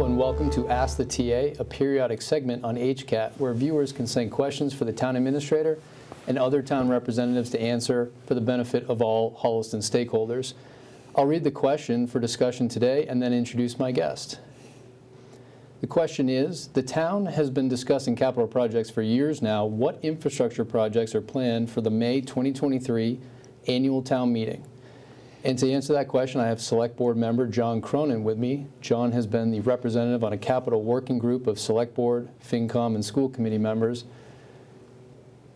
Hello and welcome to Ask the TA, a periodic segment on HCAT where viewers can send questions for the town administrator and other town representatives to answer for the benefit of all Holliston stakeholders. I'll read the question for discussion today and then introduce my guest. The question is, the town has been discussing capital projects for years now. What infrastructure projects are planned for the May 2023 annual town meeting? And to answer that question, I have Select Board member John Cronin with me. John has been the representative on a capital working group of Select Board, FinCom, and school committee members,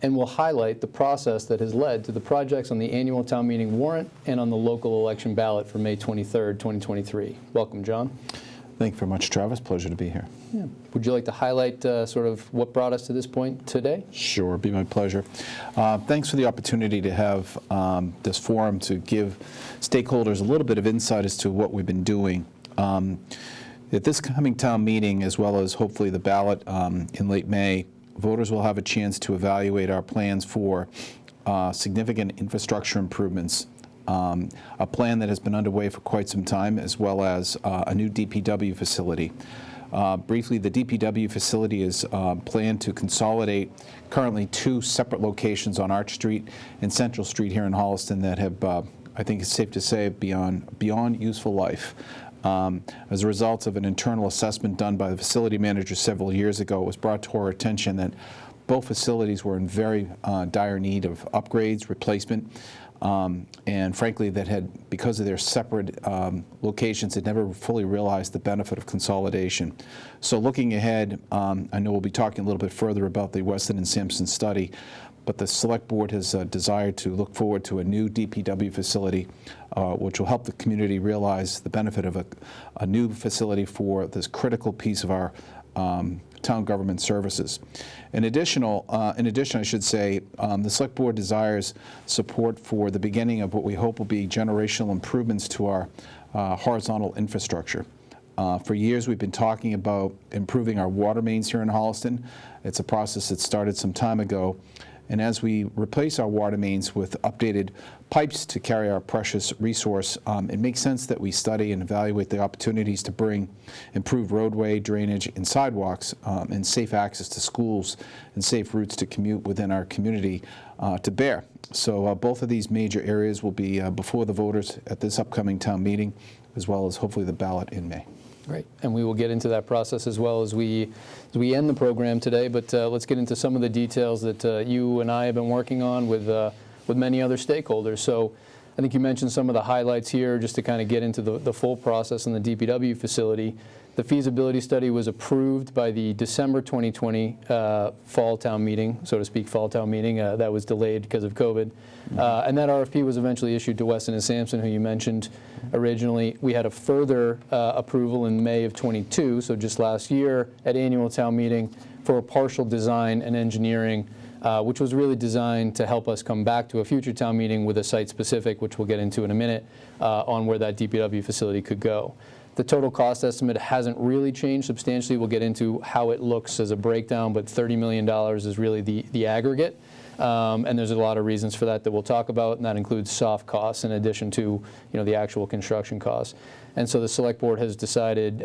and will highlight the process that has led to the projects on the annual town meeting warrant and on the local election ballot for May 23rd, 2023. Welcome, John. Thank you very much, Travis. Pleasure to be here. Yeah. Would you like to highlight sort of what brought us to this point today? Sure, it'd be my pleasure. Thanks for the opportunity to have this forum to give stakeholders a little bit of insight as to what we've been doing. At this coming town meeting, as well as hopefully the ballot in late May, voters will have a chance to evaluate our plans for significant infrastructure improvements. A plan that has been underway for quite some time, as well as a new DPW facility. Briefly, the DPW facility is planned to consolidate currently two separate locations on Arch Street and Central Street here in Holliston that have, I think it's safe to say, beyond useful life. As a result of an internal assessment done by the facility manager several years ago, it was brought to our attention that both facilities were in very dire need of upgrades, replacement. And frankly, that had, because of their separate locations, had never fully realized the benefit of consolidation. So looking ahead, I know we'll be talking a little bit further about the Weston and Sampson study, but the Select Board has desired to look forward to a new DPW facility, which will help the community realize the benefit of a new facility for this critical piece of our town government services. In addition, I should say, the Select Board desires support for the beginning of what we hope will be generational improvements to our horizontal infrastructure. For years, we've been talking about improving our water mains here in Holliston. It's a process that started some time ago. And as we replace our water mains with updated pipes to carry our precious resource, it makes sense that we study and evaluate the opportunities to bring improved roadway, drainage, and sidewalks, and safe access to schools and safe routes to commute within our community to bear. So both of these major areas will be before the voters at this upcoming town meeting, as well as hopefully the ballot in May. Great, and we will get into that process as well as we end the program today, but let's get into some of the details that you and I have been working on with many other stakeholders. So I think you mentioned some of the highlights here just to kind of get into the full process in the DPW facility. The feasibility study was approved by the December 2020 fall town meeting, so to speak, fall town meeting. That was delayed because of COVID. And that RFP was eventually issued to Weston and Sampson, who you mentioned originally. We had a further approval in May of 22, so just last year at annual town meeting, for a partial design and engineering, which was really designed to help us come back to a future town meeting with a site specific, which we'll get into in a minute, on where that DPW facility could go. The total cost estimate hasn't really changed substantially. We'll get into how it looks as a breakdown, but $30 million is really the aggregate. And there's a lot of reasons for that we'll talk about, and that includes soft costs in addition to the actual construction costs. And so the Select Board has decided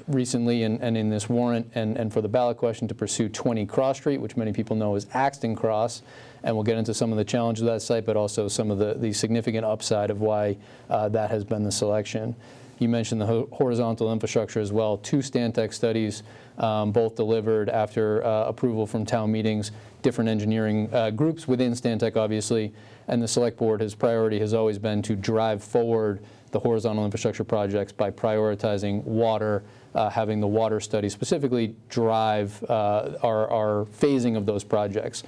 recently and in this warrant and for the ballot question to pursue 20 Cross Street, which many people know as Axton Cross. And we'll get into some of the challenges of that site, but also some of the significant upside of why that has been the selection. You mentioned the horizontal infrastructure as well. 2 Stantec studies, both delivered after approval from town meetings, different engineering groups within Stantec, obviously. And the Select Board's priority has always been to drive forward the horizontal infrastructure projects by prioritizing water, having the water study specifically drive our phasing of those projects.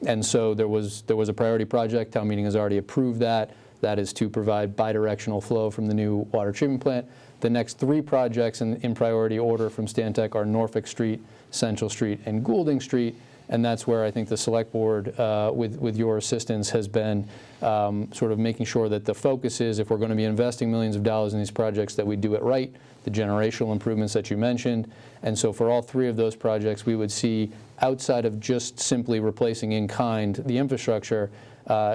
And so there was a priority project. Town meeting has already approved that. That is to provide bidirectional flow from the new water treatment plant. The next 3 projects in priority order from Stantec are Norfolk Street, Central Street, and Goulding Street. And that's where I think the Select Board, with your assistance, has been sort of making sure that the focus is, if we're going to be investing millions of dollars in these projects, that we do it right, the generational improvements that you mentioned. And so for all 3 of those projects, we would see, outside of just simply replacing in kind the infrastructure,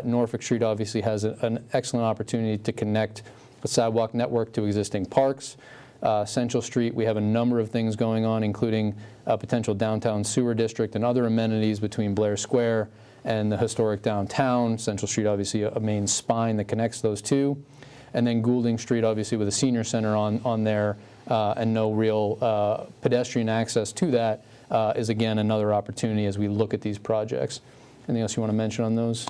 Norfolk Street obviously has an excellent opportunity to connect a sidewalk network to existing parks. Central Street, we have a number of things going on, including a potential downtown sewer district and other amenities between Blair Square and the historic downtown. Central Street, obviously, a main spine that connects those two. And then Goulding Street, obviously, with a senior center on there and no real pedestrian access to that, is, again, another opportunity as we look at these projects. Anything else you want to mention on those?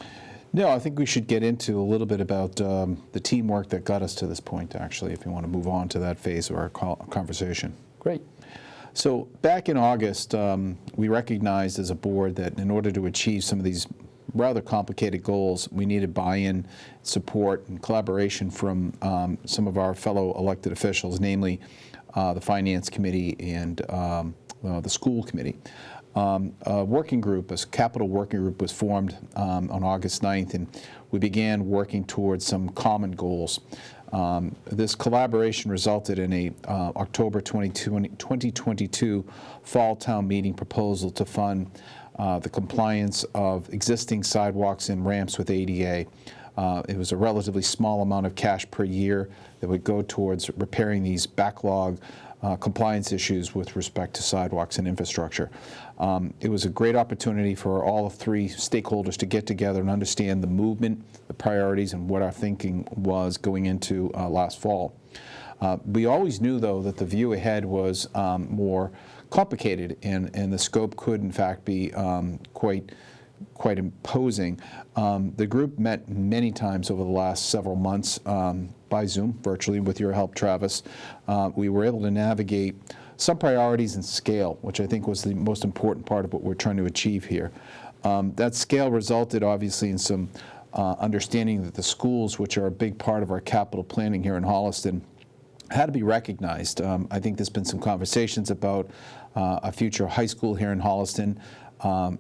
No, I think we should get into a little bit about the teamwork that got us to this point, actually, if you want to move on to that phase of our conversation. Great. So back in August, we recognized as a board that in order to achieve some of these rather complicated goals, we needed buy-in, support, and collaboration from some of our fellow elected officials, namely the Finance Committee and the School Committee. A working group, a capital working group, was formed on August 9th, and we began working towards some common goals. This collaboration resulted in a October 2022 fall town meeting proposal to fund the compliance of existing sidewalks and ramps with ADA. It was a relatively small amount of cash per year that would go towards repairing these backlog compliance issues with respect to sidewalks and infrastructure. It was a great opportunity for all three stakeholders to get together and understand the movement, the priorities, and what our thinking was going into last fall. We always knew, though, that the view ahead was more complicated, and the scope could, in fact, be quite imposing. The group met many times over the last several months by Zoom, virtually, with your help, Travis. We were able to navigate some priorities and scale, which I think was the most important part of what we're trying to achieve here. That scale resulted, obviously, in some understanding that the schools, which are a big part of our capital planning here in Holliston, had to be recognized. I think there's been some conversations about a future high school here in Holliston.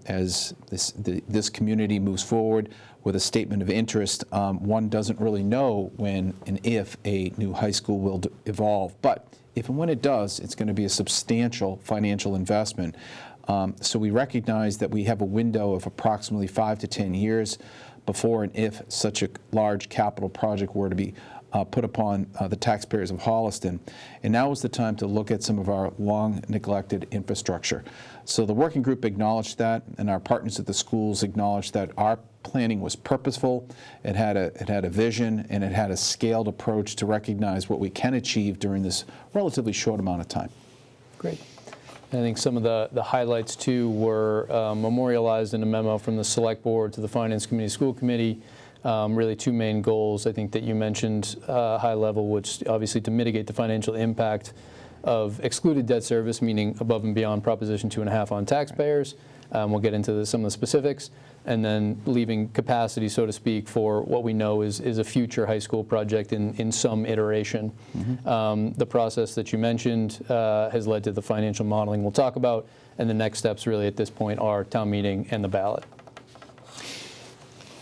As this community moves forward with a statement of interest, one doesn't really know when and if a new high school will evolve. But if and when it does, it's going to be a substantial financial investment. So we recognize that we have a window of approximately 5 to 10 years before and if such a large capital project were to be put upon the taxpayers of Holliston. And now is the time to look at some of our long neglected infrastructure. So the working group acknowledged that, and our partners at the schools acknowledged that our planning was purposeful, it had a vision, and it had a scaled approach to recognize what we can achieve during this relatively short amount of time. Great. I think some of the highlights, too, were memorialized in a memo from the Select Board to the Finance Committee, School Committee. Really two main goals, I think, that you mentioned high level, which obviously to mitigate the financial impact of excluded debt service, meaning above and beyond Proposition 2.5 on taxpayers. We'll get into some of the specifics. And then leaving capacity, so to speak, for what we know is a future high school project in some iteration. Mm-hmm. The process that you mentioned has led to the financial modeling we'll talk about, and the next steps really at this point are town meeting and the ballot.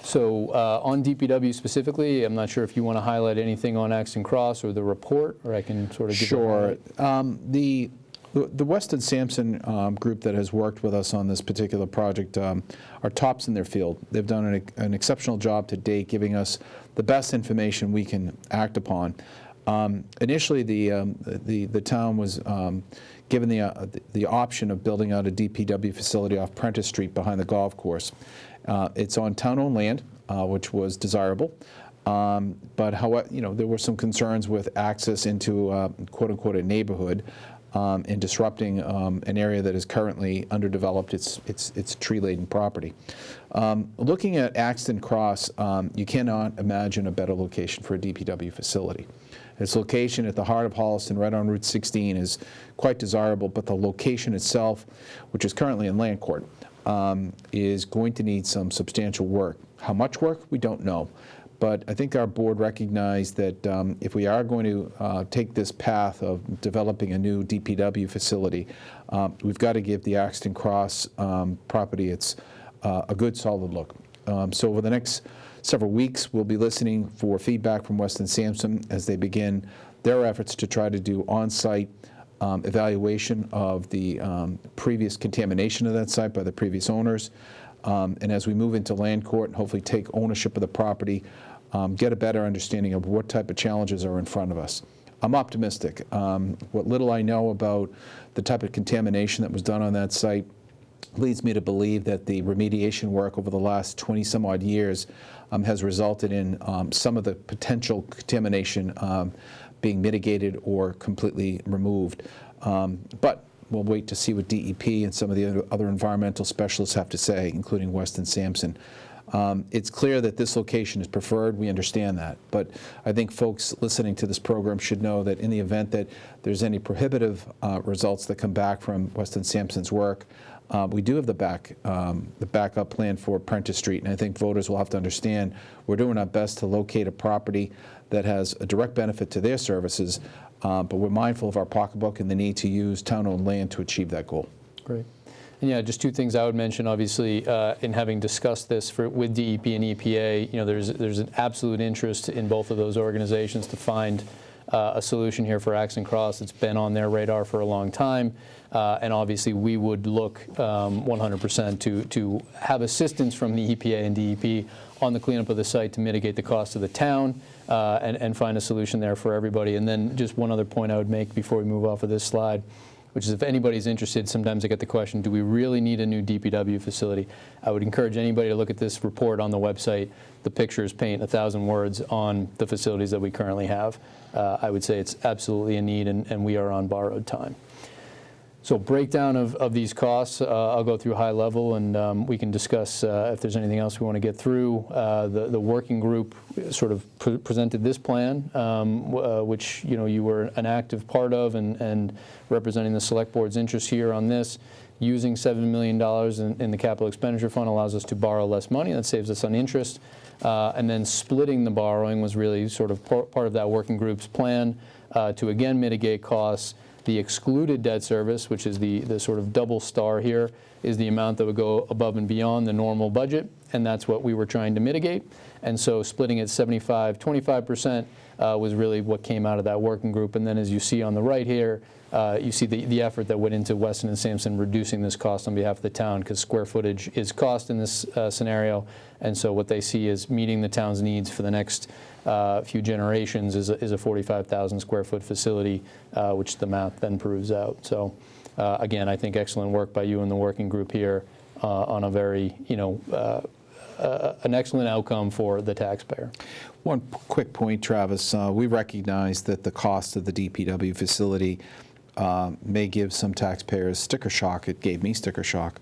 So on DPW specifically, I'm not sure if you want to highlight anything on Axton Cross or the report, or I can sort of give Sure. The Weston Sampson group that has worked with us on this particular project are tops in their field. They've done an exceptional job to date, giving us the best information we can act upon. Initially, the town was given the option of building out a DPW facility off Prentice Street behind the golf course. It's on town-owned land, which was desirable. But however, there were some concerns with access into quote-unquote a neighborhood and disrupting an area that is currently underdeveloped. It's tree-laden property. Looking at Axton Cross, you cannot imagine a better location for a DPW facility. Its location at the heart of Holliston, right on Route 16, is quite desirable, but the location itself, which is currently in land court, is going to need some substantial work. How much work? We don't know. But I think our board recognized that if we are going to take this path of developing a new DPW facility, we've got to give the Axton Cross property a good, solid look. So over the next several weeks, we'll be listening for feedback from Weston Sampson as they begin their efforts to try to do on-site evaluation of the previous contamination of that site by the previous owners. And as we move into land court and hopefully take ownership of the property, get a better understanding of what type of challenges are in front of us. I'm optimistic. What little I know about the type of contamination that was done on that site leads me to believe that the remediation work over the last 20 some odd years has resulted in some of the potential contamination being mitigated or completely removed. But we'll wait to see what DEP and some of the other environmental specialists have to say, including Weston Sampson. It's clear that this location is preferred. We understand that. But I think folks listening to this program should know that in the event that there's any prohibitive results that come back from Weston Sampson's work, we do have the backup plan for Prentice Street, and I think voters will have to understand we're doing our best to locate a property that has a direct benefit to their services, but we're mindful of our pocketbook and the need to use town-owned land to achieve that goal. Great. And yeah, just two things I would mention, obviously, in having discussed this with DEP and EPA, there's an absolute interest in both of those organizations to find a solution here for Axon Cross. It's been on their radar for a long time, and obviously we would look 100% to have assistance from the EPA and DEP on the cleanup of the site to mitigate the cost of the town and find a solution there for everybody. And then just one other point I would make before we move off of this slide, which is if anybody's interested, sometimes I get the question, do we really need a new DPW facility? I would encourage anybody to look at this report on the website. The pictures paint 1,000 words on the facilities that we currently have. I would say it's absolutely a need, and we are on borrowed time. So breakdown of these costs, I'll go through high level, and we can discuss if there's anything else we want to get through. The working group sort of presented this plan, which you were an active part of and representing the Select Board's interest here on this. Using $7 million in the capital expenditure fund allows us to borrow less money. That saves us on interest. And then splitting the borrowing was really sort of part of that working group's plan to again mitigate costs. The excluded debt service, which is the sort of double star here, is the amount that would go above and beyond the normal budget, and that's what we were trying to mitigate. And so splitting it 75-25% was really what came out of that working group. And then as you see on the right here, you see the effort that went into Weston and Sampson reducing this cost on behalf of the town, because square footage is cost in this scenario. And so what they see is meeting the town's needs for the next few generations is a 45,000 square foot facility, which the math then proves out. So again, I think excellent work by you and the working group here on a very, an excellent outcome for the taxpayer. One quick point, Travis. We recognize that the cost of the DPW facility may give some taxpayers sticker shock. It gave me sticker shock.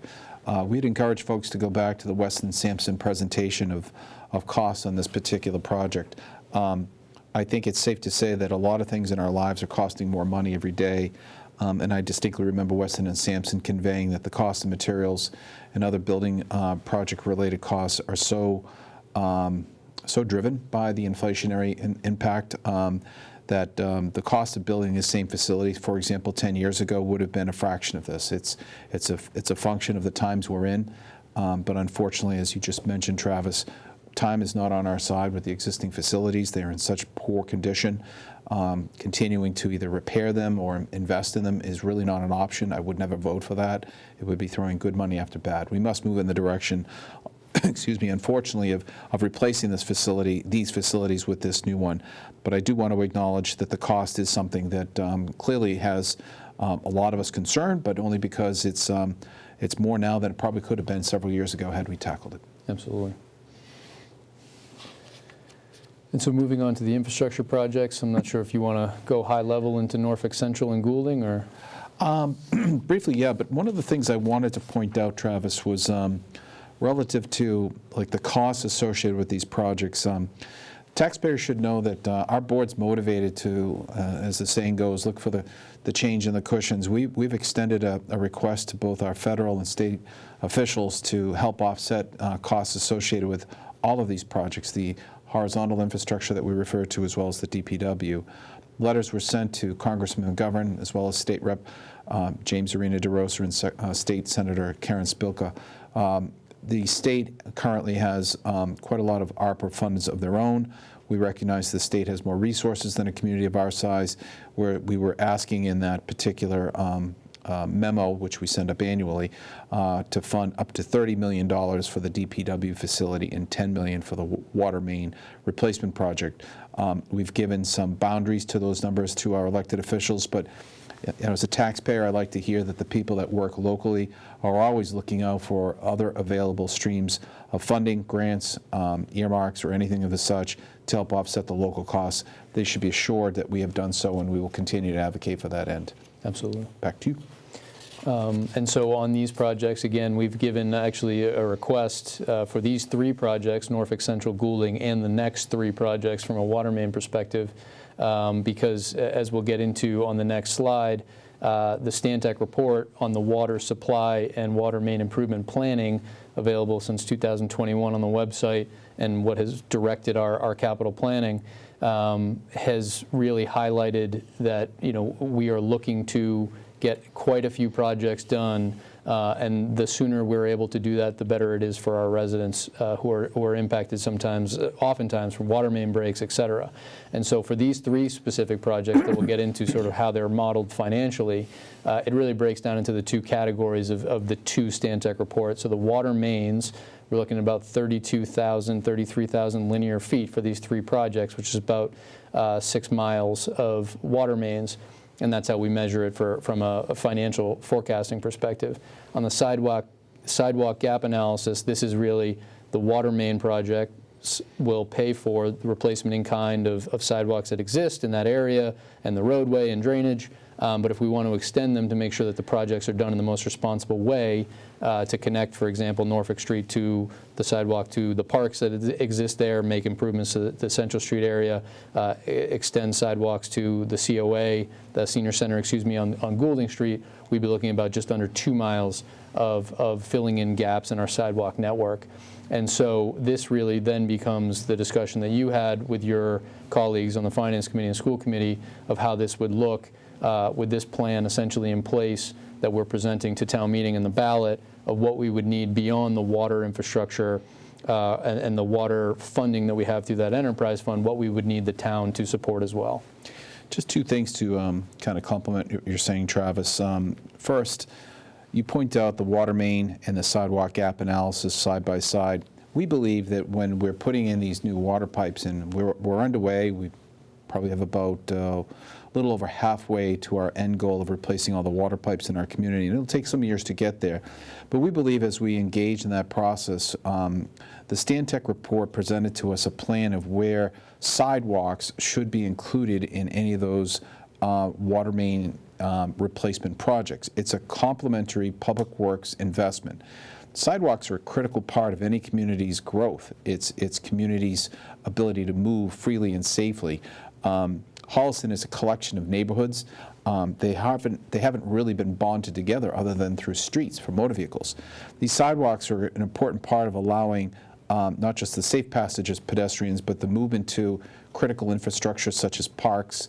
We'd encourage folks to go back to the Weston Sampson presentation of costs on this particular project. I think it's safe to say that a lot of things in our lives are costing more money every day. And I distinctly remember Weston and Sampson conveying that the cost of materials and other building project-related costs are so driven by the inflationary impact that the cost of building the same facility, for example, 10 years ago, would have been a fraction of this. It's a function of the times we're in, but unfortunately, as you just mentioned, Travis, time is not on our side with the existing facilities. They are in such poor condition. Continuing to either repair them or invest in them is really not an option. I would never vote for that. It would be throwing good money after bad. We must move in the direction, excuse me, unfortunately, of replacing these facilities with this new one. But I do want to acknowledge that the cost is something that clearly has a lot of us concerned, but only because it's more now than it probably could have been several years ago had we tackled it. Absolutely. And so moving on to the infrastructure projects, I'm not sure if you want to go high level into Norfolk Central and Goulding, or? Briefly, yeah, but one of the things I wanted to point out, Travis, was relative to the costs associated with these projects. Taxpayers should know that our board's motivated to, as the saying goes, look for the change in the cushions. We've extended a request to both our federal and state officials to help offset costs associated with all of these projects, the horizontal infrastructure that we refer to, as well as the DPW. Letters were sent to Congressman McGovern, as well as State Rep James Arena DeRosa and State Senator Karen Spilka. The state currently has quite a lot of ARPA funds of their own. We recognize the state has more resources than a community of our size, where we were asking in that particular memo, which we send up annually, to fund up to $30 million for the DPW facility and $10 million for the water main replacement project. We've given some boundaries to those numbers to our elected officials, but as a taxpayer, I like to hear that the people that work locally are always looking out for other available streams of funding, grants, earmarks, or anything of the such to help offset the local costs. They should be assured that we have done so, and we will continue to advocate for that end. Absolutely. Back to you. And so on these projects, again, we've given actually a request for these 3 projects, Norfolk Central, Goulding, and the next 3 projects from a water main perspective, because as we'll get into on the next slide, the Stantec report on the water supply and water main improvement planning, available since 2021 on the website, and what has directed our capital planning, has really highlighted that, you know, we are looking to get quite a few projects done, and the sooner we're able to do that, the better it is for our residents who are impacted oftentimes from water main breaks, et cetera. And so for these 3 specific projects that we'll get into sort of how they're modeled financially, it really breaks down into the 2 categories of the 2 Stantec reports. So the water mains, we're looking at about 32,000, 33,000 linear feet for these 3 projects, which is about 6 miles of water mains. And that's how we measure it from a financial forecasting perspective. On the sidewalk gap analysis, this is really the water main project will pay for the replacement in kind of sidewalks that exist in that area and the roadway and drainage. But if we want to extend them to make sure that the projects are done in the most responsible way to connect, for example, Norfolk Street to the sidewalk to the parks that exist there, make improvements to the Central Street area, extend sidewalks to the COA, the Senior Center, on Goulding Street, we'd be looking about just under 2 miles of filling in gaps in our sidewalk network. And so this really then becomes the discussion that you had with your colleagues on the Finance Committee and School Committee of how this would look with this plan essentially in place that we're presenting to town meeting and the ballot of what we would need beyond the water infrastructure and the water funding that we have through that enterprise fund, what we would need the town to support as well. Just 2 things to kind of complement what you're saying, Travis. First, you point out the water main and the sidewalk gap analysis side by side. We believe that when we're putting in these new water pipes, and we're underway, we probably have about a little over halfway to our end goal of replacing all the water pipes in our community. And it'll take some years to get there. But we believe as we engage in that process, the Stantec report presented to us a plan of where sidewalks should be included in any of those water main replacement projects. It's a complementary public works investment. Sidewalks are a critical part of any community's growth. It's community's ability to move freely and safely. Holliston is a collection of neighborhoods. They haven't really been bonded together other than through streets for motor vehicles. These sidewalks are an important part of allowing not just the safe passage as pedestrians, but the movement to critical infrastructure such as parks,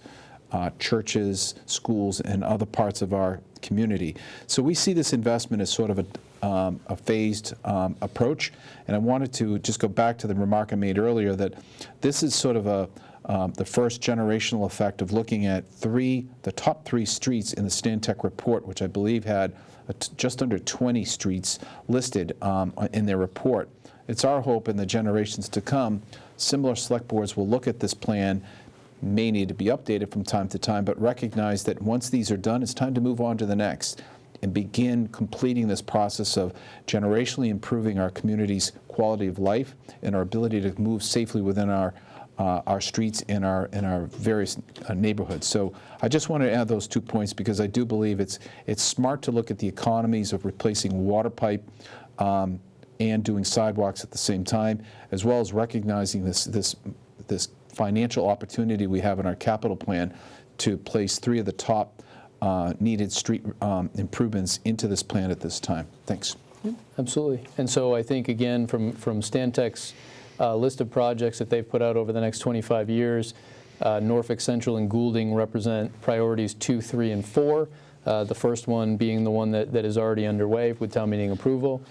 churches, schools, and other parts of our community. So we see this investment as sort of a phased approach. And I wanted to just go back to the remark I made earlier that this is sort of the first generational effect of looking at the top 3 streets in the Stantec report, which I believe had just under 20 streets listed in their report. It's our hope in the generations to come, similar select boards will look at this plan, may need to be updated from time to time, but recognize that once these are done, it's time to move on to the next and begin completing this process of generationally improving our community's quality of life and our ability to move safely within our streets in our various neighborhoods. So I just wanted to add those 2 points because I do believe it's smart to look at the economies of replacing water pipe and doing sidewalks at the same time, as well as recognizing this financial opportunity we have in our capital plan to place 3 of the top needed street improvements into this plan at this time. Thanks. Yeah, absolutely. And so I think, again, from Stantec's list of projects that they've put out over the next 25 years, Norfolk Central and Goulding represent priorities 2, 3, and 4. The first one being the one that is already underway with town meeting approval.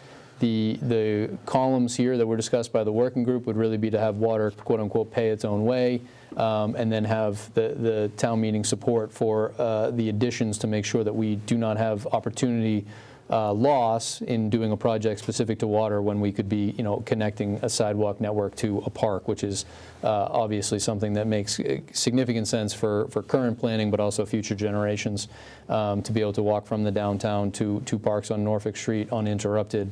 The columns here that were discussed by the working group would really be to have water, quote unquote, pay its own way, and then have the town meeting support for the additions to make sure that we do not have opportunity loss in doing a project specific to water when we could be, connecting a sidewalk network to a park, which is obviously something that makes significant sense for current planning, but also future generations, to be able to walk from the downtown to parks on Norfolk Street uninterrupted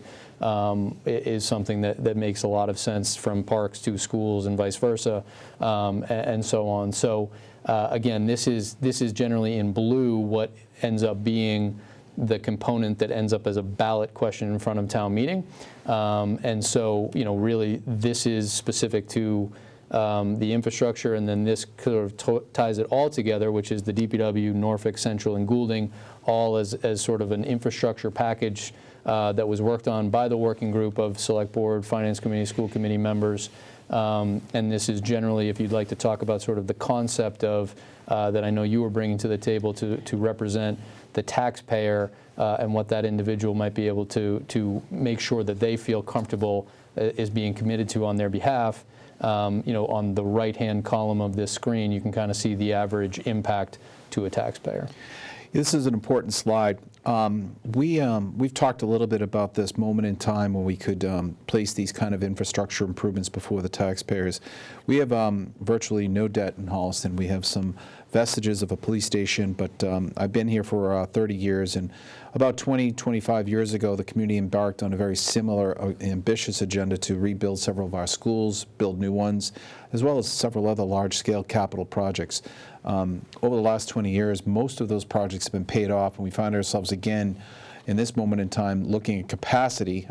is something that makes a lot of sense, from parks to schools and vice versa, and so on. So again, this is generally in blue what ends up being the component that ends up as a ballot question in front of town meeting. And so, really this is specific to the infrastructure, and then this sort of ties it all together, which is the DPW, Norfolk, Central, and Goulding, all as sort of an infrastructure package that was worked on by the working group of Select Board, Finance Committee, School Committee members. And this is generally, if you'd like to talk about sort of the concept of that I know you were bringing to the table to represent the taxpayer and what that individual might be able to make sure that they feel comfortable is being committed to on their behalf. On the right-hand column of this screen, you can kind of see the average impact to a taxpayer. This is an important slide. We've talked a little bit about this moment in time when we could place these kind of infrastructure improvements before the taxpayers. We have virtually no debt in Holliston. We have some vestiges of a police station, but I've been here for 30 years, and about 25 years ago, the community embarked on a very similar, ambitious agenda to rebuild several of our schools, build new ones, as well as several other large-scale capital projects. Over the last 20 years, most of those projects have been paid off, and we find ourselves again in this moment in time looking at capacity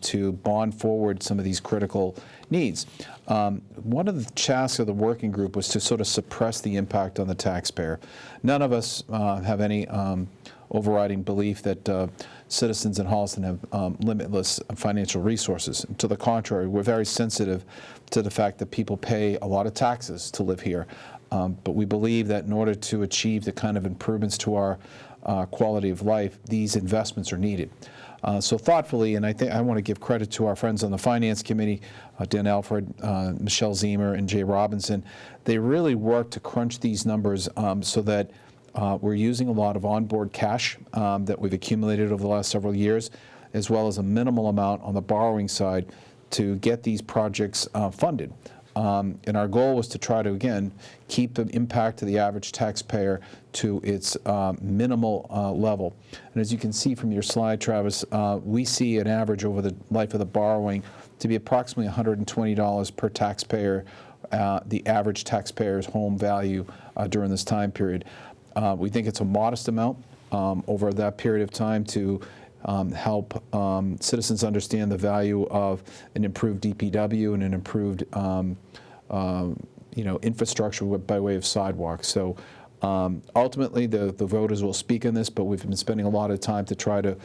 to bond forward some of these critical needs. One of the tasks of the working group was to sort of suppress the impact on the taxpayer. None of us have any overriding belief that citizens in Holliston have limitless financial resources. To the contrary, we're very sensitive to the fact that people pay a lot of taxes to live here. But we believe that in order to achieve the kind of improvements to our quality of life, these investments are needed. So thoughtfully, and I want to give credit to our friends on the Finance Committee, Dan Alfred, Michelle Zemer, and Jay Robinson. They really worked to crunch these numbers so that we're using a lot of onboard cash that we've accumulated over the last several years, as well as a minimal amount on the borrowing side to get these projects funded. And our goal was to try to, again, keep the impact to the average taxpayer to its minimal level. And as you can see from your slide, Travis, we see an average over the life of the borrowing to be approximately $120 per taxpayer, the average taxpayer's home value during this time period. We think it's a modest amount over that period of time to help citizens understand the value of an improved DPW and an improved infrastructure by way of sidewalks. So ultimately, the voters will speak on this, but we've been spending a lot of time to try to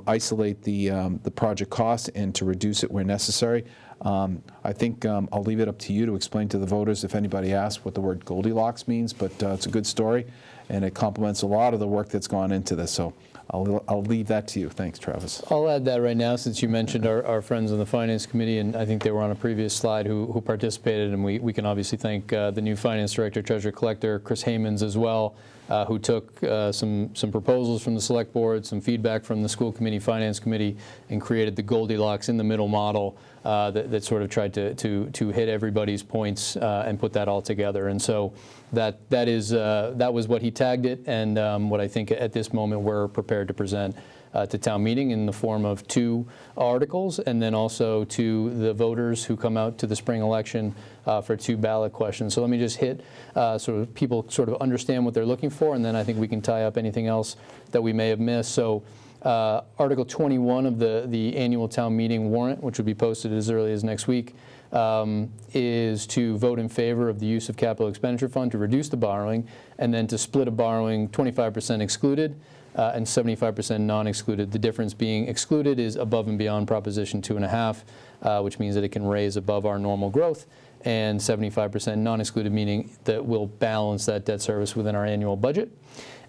isolate the project cost and to reduce it where necessary. I think I'll leave it up to you to explain to the voters if anybody asks what the word Goldilocks means, but it's a good story, and it complements a lot of the work that's gone into this. So I'll leave that to you. Thanks, Travis. I'll add that right now, since you mentioned our friends on the Finance Committee, and I think they were on a previous slide who participated, and we can obviously thank the new Finance Director, Treasurer Collector, Chris Haymans as well, who took some proposals from the Select Board, some feedback from the School Committee, Finance Committee, and created the Goldilocks in the middle model that sort of tried to hit everybody's points and put that all together. And so that was what he tagged it, and what I think at this moment we're prepared to present to town meeting in the form of 2 articles, and then also to the voters who come out to the spring election for 2 ballot questions. So let me just hit sort of people sort of understand what they're looking for, and then I think we can tie up anything else that we may have missed. So Article 21 of the annual town meeting warrant, which will be posted as early as next week, is to vote in favor of the use of capital expenditure fund to reduce the borrowing, and then to split a borrowing 25% excluded and 75% non-excluded. The difference being excluded is above and beyond Proposition 2.5, which means that it can raise above our normal growth, and 75% non-excluded, meaning that we'll balance that debt service within our annual budget.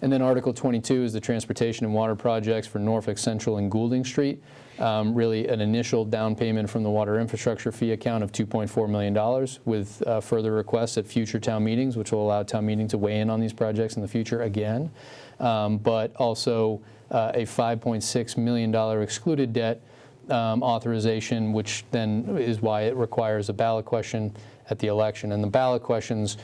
And then Article 22 is the transportation and water projects for Norfolk Central and Goulding Street. Really an initial down payment from the water infrastructure fee account of $2.4 million with further requests at future town meetings, which will allow town meeting to weigh in on these projects in the future again. But also a $5.6 million excluded debt authorization, which then is why it requires a ballot question at the election. And the ballot questions,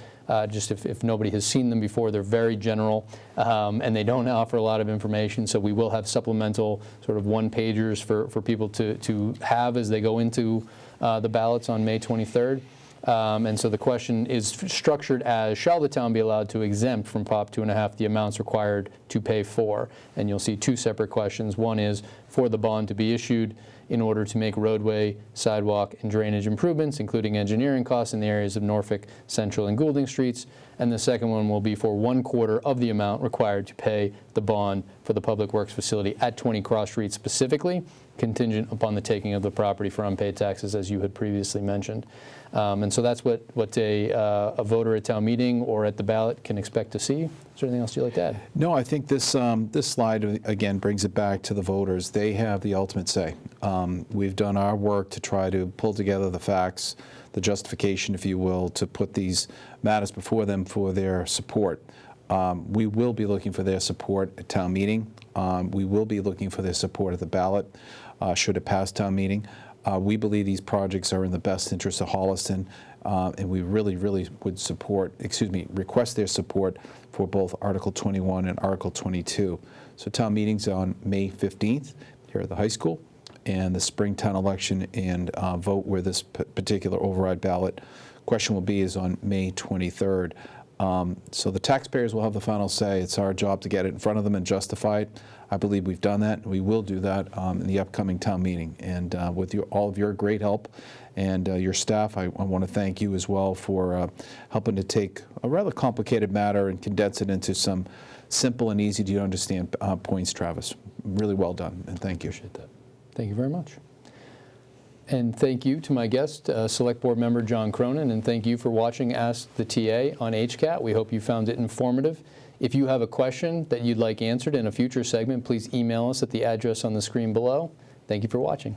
just if nobody has seen them before, they're very general and they don't offer a lot of information. So we will have supplemental sort of one-pagers for people to have as they go into the ballots on May 23rd. And so the question is structured as, shall the town be allowed to exempt from Prop 2.5 the amounts required to pay for? And you'll see two separate questions. One is for the bond to be issued in order to make roadway, sidewalk, and drainage improvements, including engineering costs in the areas of Norfolk Central and Goulding Streets. And the second one will be for 1/4 of the amount required to pay the bond for the Public Works facility at 20 Cross Street specifically, contingent upon the taking of the property for unpaid taxes, as you had previously mentioned. And so that's what a voter at town meeting or at the ballot can expect to see. Is there anything else you'd like to add? No, I think this slide, again, brings it back to the voters. They have the ultimate say. We've done our work to try to pull together the facts, the justification, if you will, to put these matters before them for their support. We will be looking for their support at town meeting. We will be looking for their support at the ballot, should it pass town meeting. We believe these projects are in the best interest of Holliston, and we really, really would request their support for both Article 21 and Article 22. So town meeting's on May 15th here at the high school, and the spring town election and vote where this particular override ballot question will be is on May 23rd. So the taxpayers will have the final say. It's our job to get it in front of them and justify it. I believe we've done that. We will do that in the upcoming town meeting. And with all of your great help and your staff, I want to thank you as well for helping to take a rather complicated matter and condense it into some simple and easy to understand points, Travis. Really well done, and thank you. Appreciate that. Thank you very much. And thank you to my guest, Select Board Member John Cronin, and thank you for watching Ask the TA on HCAT. We hope you found it informative. If you have a question that you'd like answered in a future segment, please email us at the address on the screen below. Thank you for watching.